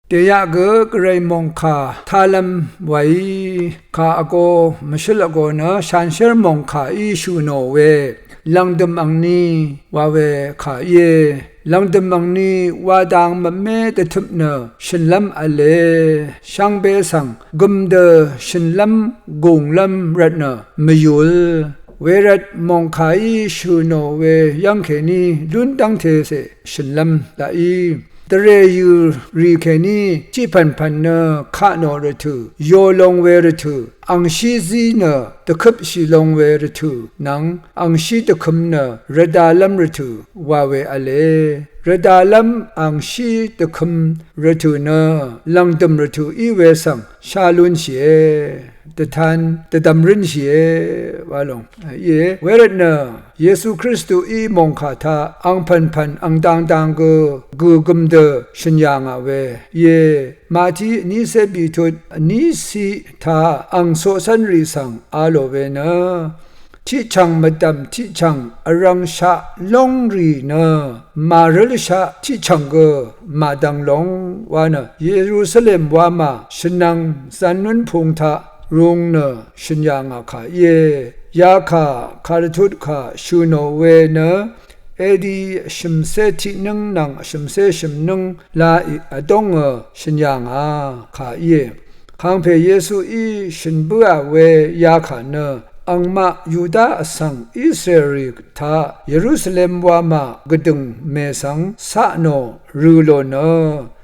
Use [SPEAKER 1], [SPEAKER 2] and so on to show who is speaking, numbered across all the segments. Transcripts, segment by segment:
[SPEAKER 1] เตียกกระไรมองคาทาลัมไว้คาอโกมชลโกนะชันเชอร์มองคาอิชูโนเวลังดมอังนีวาเวคาเยลังดมอังนีวาดังมะเมตทุบเนชินลัมอเลช่างเบสังกุมเดชินลัมกงลัมรัตเนมยุลเวรัตมองคาอิชูโนเวยังเคนีลุนตังเทเสชินลัมตาอีตะเรยูรีเคนีจิพันพันเนข้าโนรทูโยลงเวรทูอังชีซีเนตะคุบชีลงเวรทูนังอังชีตะคุมเนรดาลัมรทูวาเวอเลรดาลัมอังชีตะคุมรทูเนลังตุมรทูอีเวสังชาลุนเชตะทันตะดำรินเชวาลงเยเวรเนเยซูคริสต์อีมงคาทาอังพันพันอังดังดังกูกุมเดชินยางเวเยมาทีนี้เสบิทุดนี้สิทาอังโซสันริสังอาโลเวนะที่ช่างมาดำที่ช่างอรังชาลงรีนะมาเรลชาที่ช่างก็มาดังลงวานะเยรูซาเล็มว่ามาชนังสันนุนพงทารุงนะชินยางขาเยยาคาลทุดขาชูโนเวนะเอดีชิมเซตินึงนังชิมเซชิมนึงลาอิอดงชินยางขาเยขังเพเยซูอีชินบัวเวยาขาเนอังมายูดาสังอิสราเอลทาเยรูซาเล็มวามากดึงเมสังสะโนรูโลเน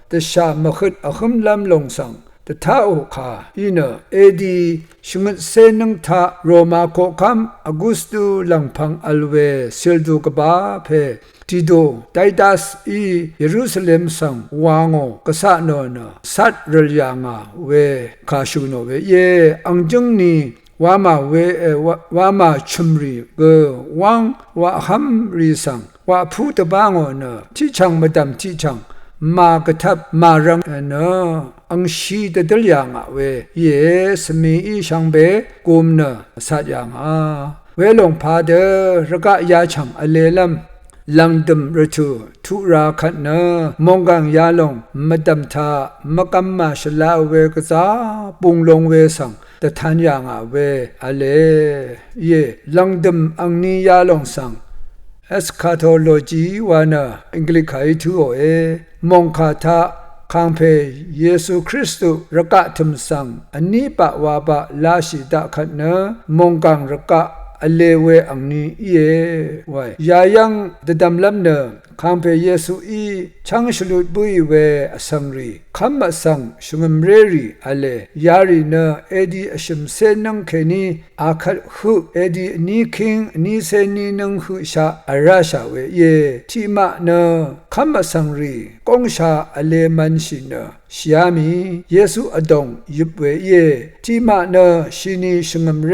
[SPEAKER 1] ตชามขดอคมลำลงสังตท้าโอคาอินเอดีชงเซนังทาโรมาโคคัมออกุสตูลังพังอัลเวเซลดูกบาเพติโดไดดัสอีเยรูซาเล็มสังวางอกษะโนนะสัตรลยางาเวคาชูโนเวเยอังจงนีวามาเววามาชุมรีกวังวาหัมรีสังวาพูตบางอนที่ช่างมาดำที่ช่างมากระทับมารังเนอังชีตะดลยางเวเยสมีอีช่างเบกุมเนสัตยางเวลงพาเดระกะยาช่างอเลลัมลังดมรทูทุราคันเนมองกังยาลงมดำทามกัมมาชลาเวกษาปุงลงเวสังแต่ทันยังเวอเลเยลังดมอังนียาลงสังเอสคาโทโลจีวานาอังกฤษไขทูโอมองคาทาคังเพเยซูคริสต์ระกะทุมสังอันนี้ปะวาบะลาชิตะขันเนมองกังระกะอเลเวอังนีเยไว้ยายังดดำลำเนคังเพเยซูอีช่างฉลุดบุยเวอสังรีคำอสังชงมเรรีอเลยารีเนเอดีอชมเซนังเคนีอาคัดหุเอดีนีคิงนีเซนีนังหุชาอาราชาเวเยที่มาเนคำอสังรีกงชาอเลมันชิเนชิยามีเยซูอดงยุบเวเยที่มาเนชินีชงมเร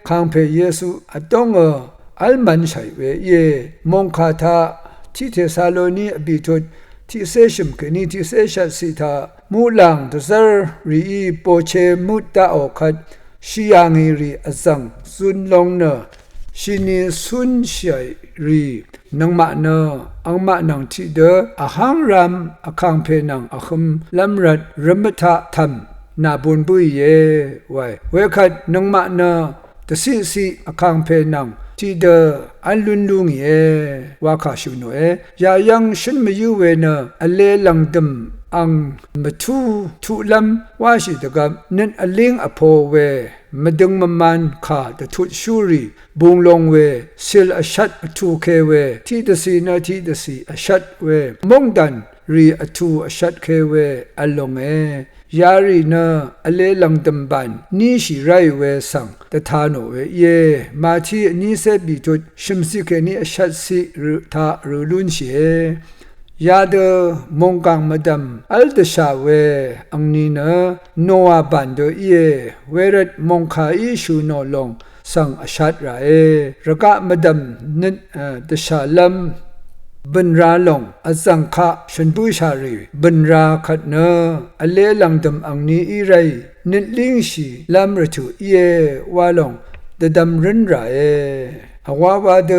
[SPEAKER 1] คังเพเยซูอดงอัลมันชัยเวเยมงคาทาที่เทสาโลนีอบิทุดที่เซชิมกนีที่เซชัสิทามูลังตซารีโปเชมุตตาโอคัดชิยางิรีอซังซุนลงเนชินีซุนชัยรีนังมาเนอังมานังที่เดอหังรัมอคังเพนังอคมลำรัดรัมทะธรรมนาบุญบุยเยไว้เวคัดนังมาเนตสิอคังเพนังที่เดออันลุนลุงเยวาคาชูโนยายังฉันไม่ยูเวนะอเลลังดมอังมาทุลำว่าสิตกับนั่นอลิงอโพเวมาดึงมันขาดทุชูรีบุงลงเวสิลอชัดทุเคเวที่ตสีนาที่ตสีอชัดเวมงดันรีอทุอชัดเคเวอลงยารีนะอเลลังดมบันนี่สิไรเวสังแต่ทานโอเวเยมาที่นี่เสบิจุดชิมสิเคนี่อชัดสิหรือทาหรือลุนเชยาเดมงกังมาดมอัลตชาเวอังนีนะโนอาบันเดเยเวรดมงคาอิชูโนลงสังอชัดไรระกะมาดมนินตชาลัมบันราลงอสังขะฉันผู้ชารีบันราขัดเนอเลลังดมอังนีอีไรนิดลิงชีลำรถุเยวาลงเดดำรินไรฮาวาวาเด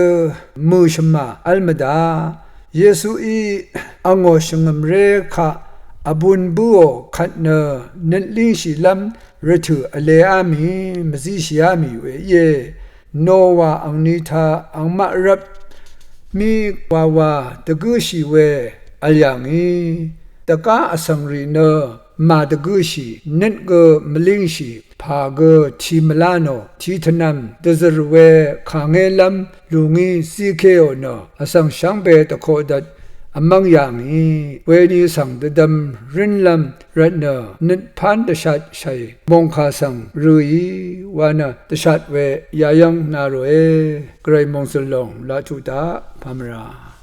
[SPEAKER 1] มูชมาอัลมาดาเยซูอีอังโอชงมเรคะ บุญบัวขัดเนนัดลิงชิลำรัตุอเลอามีมซิชิอามีเวเยโนวาอังนิทาอังมารับมีวาตะกุชิเวอัลยังอีตะกาอสังรีเนมาตะกุชินัดเกมลิงชิพาเกทีมลาโนทีทนัมตะซรเวขังเอลัมลุงีซีเคโอเนอสังชังเบตะโคดัดamong yang weni sang dedam rinlam ratna nit phan tashat shai mongkha sang rui wana tashat we yayang na ro e grai mongsalong la chu ta phamra